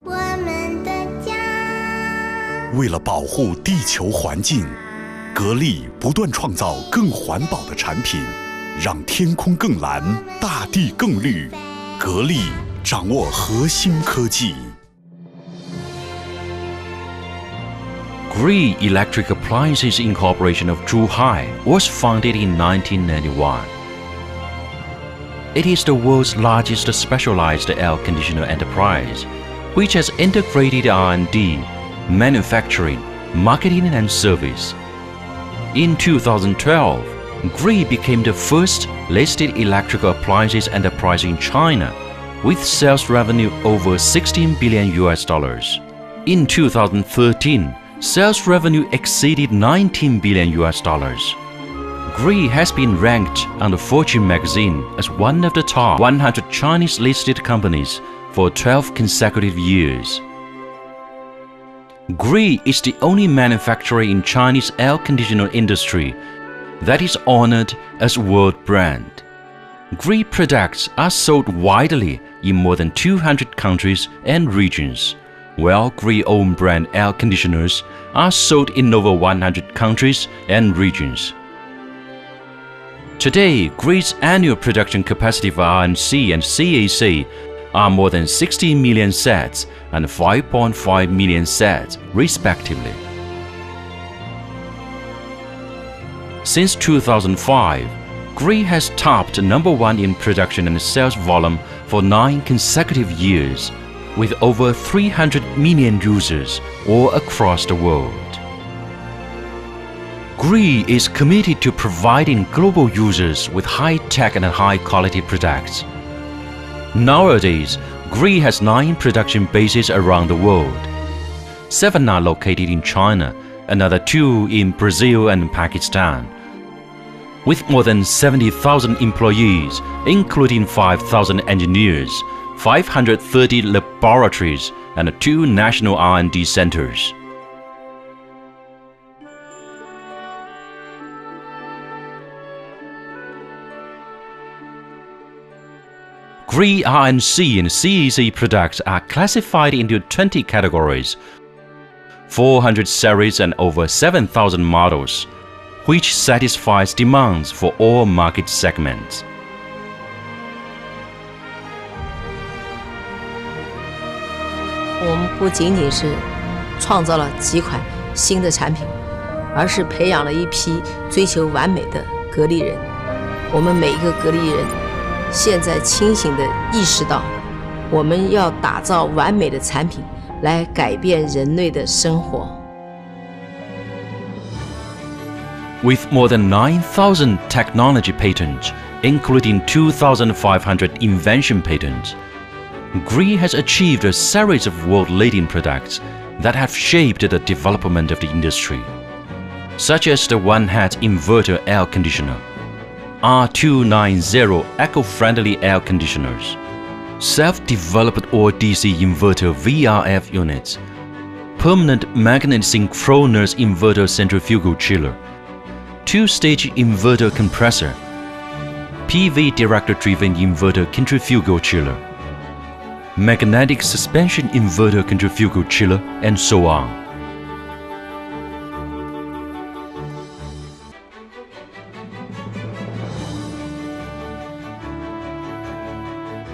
我们的家。为了保护地球环境，格力不断创造更环保的产品，让天空更蓝，大地更绿。格力掌握核心科技。Gree Electric Appliances Incorporation of Zhuhai was founded in 1991. It is the world's largest specialized air conditioner enterprise, which has integrated R&D, manufacturing, marketing and service. In 2012, Gree became the first listed electrical appliances enterprise in China, with sales revenue over $16 billion. In 2013, sales revenue exceeded $19 billion. Gree has been ranked on the Fortune magazine as one of the top 100 Chinese listed companies for 12 consecutive years. Gree is the only manufacturer in Chinese air conditioner industry that is honored as world brand. Gree products are sold widely in more than 200 countries and regions, while Gree own brand air conditioners are sold in over 100 countries and regions. Today, Gree's annual production capacity for RNC and CAC are more than 60 million sets and 5.5 million sets, respectively. Since 2005, Gree has topped #1 in production and sales volume for 9 consecutive years, with over 300 million users all across the world. Gree is committed to providing global users with high-tech and high-quality products. Nowadays, Gree has 9 production bases around the world. 7 are located in China, another 2 in Brazil and Pakistan. With more than 70,000 employees, including 5,000 engineers, 530 laboratories, and 2 national R&D centers. Gree RNC and CAC products are classified into 20 categories, 400 series and over 7,000 models, which satisfies demands for all market segments. 我们不仅仅是创造了几款新的产品，而是培养了一批追求完美的格力人。我们每一个格力人现在清醒地意识到，我们要打造完美的产品来改变人类的生活。With more than 9,000 technology patents, including 2,500 invention patents, Gree has achieved a series of world-leading products that have shaped the development of the industry, such as the one-hat inverter air conditioner, R290 eco-friendly air conditioners, self-developed all-DC inverter VRF units, permanent magnet synchronous inverter centrifugal chiller, 2-stage inverter compressor, PV director-driven inverter centrifugal chiller, magnetic suspension inverter centrifugal chiller, and so on.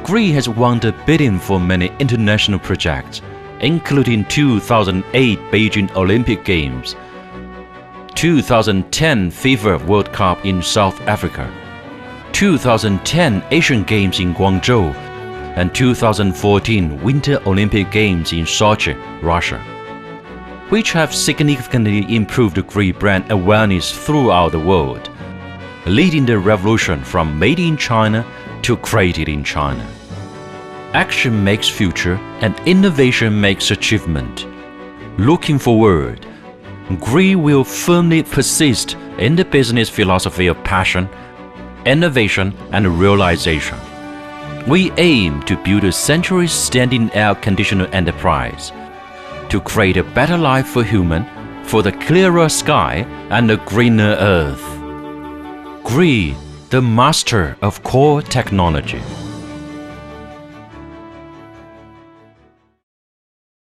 Gree has won the bidding for many international projects, including 2008 Beijing Olympic Games, 2010 FIFA World Cup in South Africa, 2010 Asian Games in Guangzhou, and 2014 Winter Olympic Games in Sochi, Russia, which have significantly improved Gree brand awareness throughout the world, leading the revolution from made in China to created in China. Action makes future and innovation makes achievement. Looking forward, Gree will firmly persist in the business philosophy of passion, innovation, and realization. We aim to build a century-standing air conditioner enterprise, to create a better life for human, for the clearer sky and a greener earth. Gree, the master of core technology.